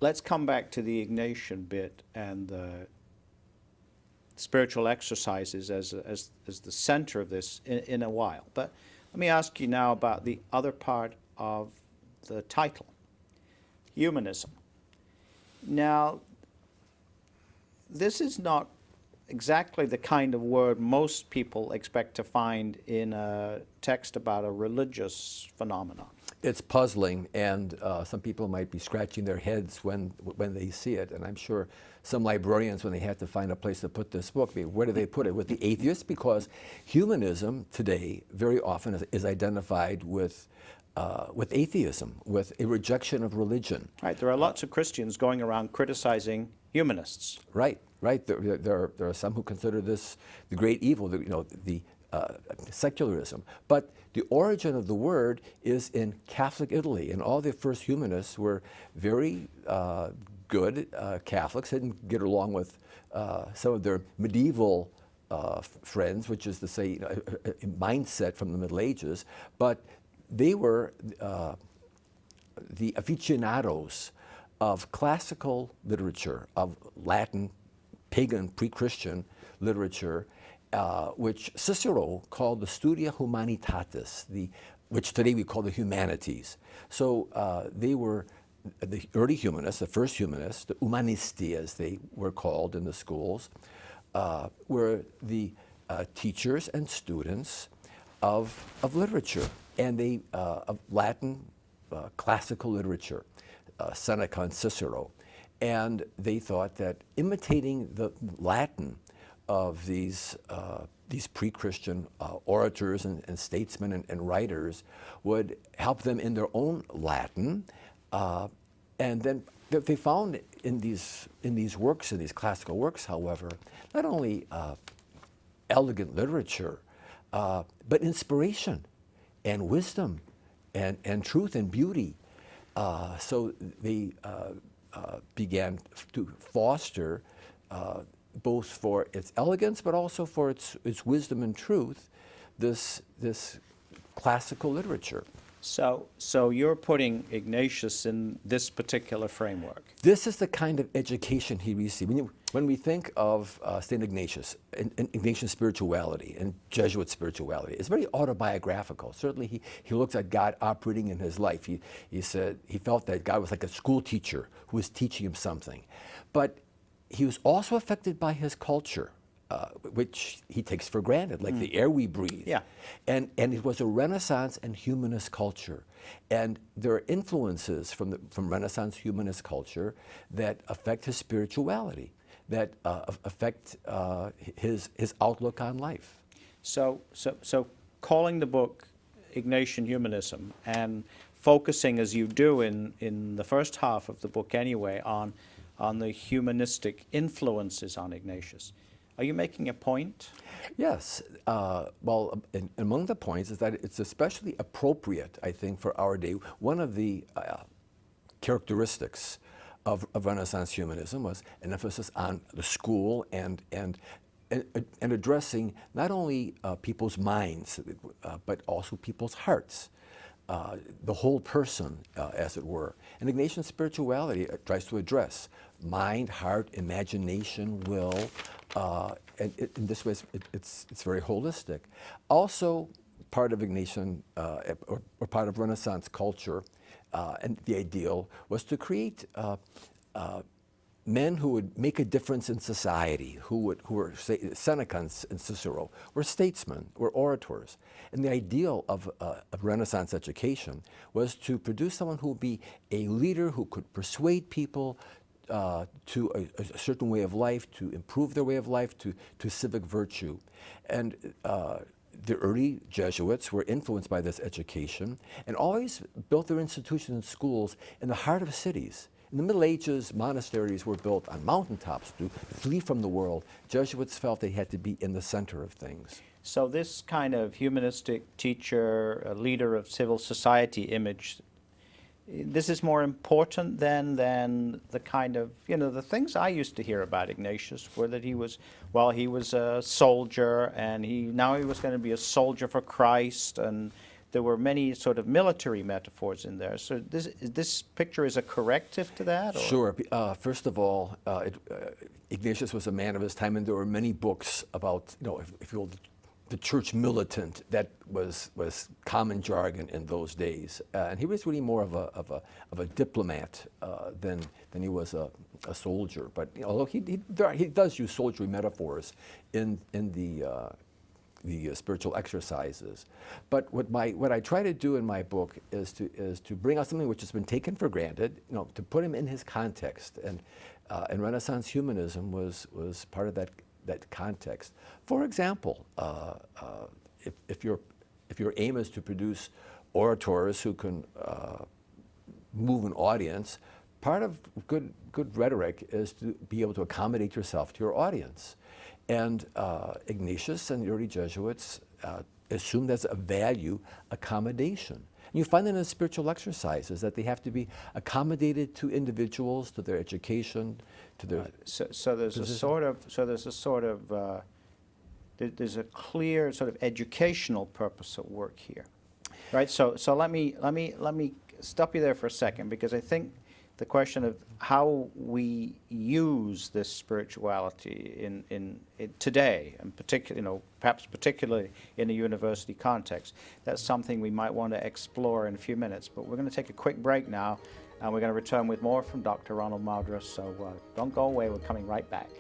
let's come back to the Ignatian bit and the spiritual exercises as the center of this in a while. But let me ask you now about the other part of the title, humanism. Now, this is not exactly the kind of word most people expect to find in a text about a religious phenomenon. It's puzzling, and some people might be scratching their heads when they see it. And I'm sure some librarians, when they have to find a place to put this book, where do they put it? With the atheists? Because humanism today very often is identified with atheism, with a rejection of religion. Right. There are lots of Christians going around criticizing humanists. Right. Right. There are some who consider this the great evil, the secularism. But the origin of the word is in Catholic Italy, and all the first humanists were very good Catholics, didn't get along with some of their medieval friends, which is to say, a mindset from the Middle Ages, but they were the aficionados of classical literature, of Latin, pagan, pre-Christian literature, which Cicero called the Studia Humanitatis, which today we call the humanities. So they were the early humanists, the first humanists, the umanisti as they were called in the schools, were the teachers and students of literature, and of Latin classical literature, Seneca and Cicero. And they thought that imitating the Latin of these pre-Christian orators and statesmen and writers would help them in their own Latin. And then they found in these works, in these classical works, however, not only elegant literature, but inspiration and wisdom and truth and beauty. So they began to foster, both for its elegance but also for its wisdom and truth, this classical literature. So you're putting Ignatius in this particular framework. This is the kind of education he received. When we think of St. Ignatius and Ignatian spirituality and Jesuit spirituality, it's very autobiographical. Certainly he looks at God operating in his life. He said he felt that God was like a school teacher who was teaching him something. But he was also affected by his culture, which he takes for granted, like the air we breathe. Yeah. And it was a Renaissance and humanist culture. And there are influences from Renaissance humanist culture that affect his spirituality, that affect his outlook on life. So calling the book Ignatian Humanism and focusing, as you do in the first half of the book anyway, on the humanistic influences on Ignatius. Are you making a point? Yes. Well, among the points is that it's especially appropriate, I think, for our day. One of the characteristics of Renaissance humanism was an emphasis on the school and addressing not only people's minds, but also people's hearts. The whole person, as it were. And Ignatian spirituality tries to address mind, heart, imagination, will, and in this way it's very holistic. Also, part of Ignatian, or part of Renaissance culture, and the ideal was to create men who would make a difference in society, who were, say, Seneca and Cicero, were statesmen, were orators. And the ideal of Renaissance education was to produce someone who would be a leader who could persuade people to a certain way of life, to improve their way of life, to civic virtue. And the early Jesuits were influenced by this education and always built their institutions and schools in the heart of cities. In the Middle Ages, monasteries were built on mountaintops to flee from the world. Jesuits felt they had to be in the center of things. So this kind of humanistic teacher, a leader of civil society image, this is more important than the kind of, the things I used to hear about Ignatius were that he was a soldier, and now he was going to be a soldier for Christ, and there were many sort of military metaphors in there. So this picture is a corrective to that? Or? Sure. First of all, Ignatius was a man of his time, and there were many books about, if you will, the church militant. That was common jargon in those days, and he was really more of a diplomat than he was a soldier. But although he does use soldierly metaphors in the spiritual exercises. But what I try to do in my book is to bring out something which has been taken for granted, to put him in his context. And Renaissance humanism was part of that context. For example, if your aim is to produce orators who can move an audience, part of good rhetoric is to be able to accommodate yourself to your audience. And Ignatius and the early Jesuits assumed as a value accommodation. And you find that in the spiritual exercises, that they have to be accommodated to individuals, to their education, to their so there's there's a clear sort of educational purpose at work here, right? So let me stop you there for a second, because I think the question of how we use this spirituality in today, and particularly, perhaps particularly in a university context, that's something we might want to explore in a few minutes. But we're going to take a quick break now, and we're going to return with more from Dr. Ronald Modras. So don't go away. We're coming right back.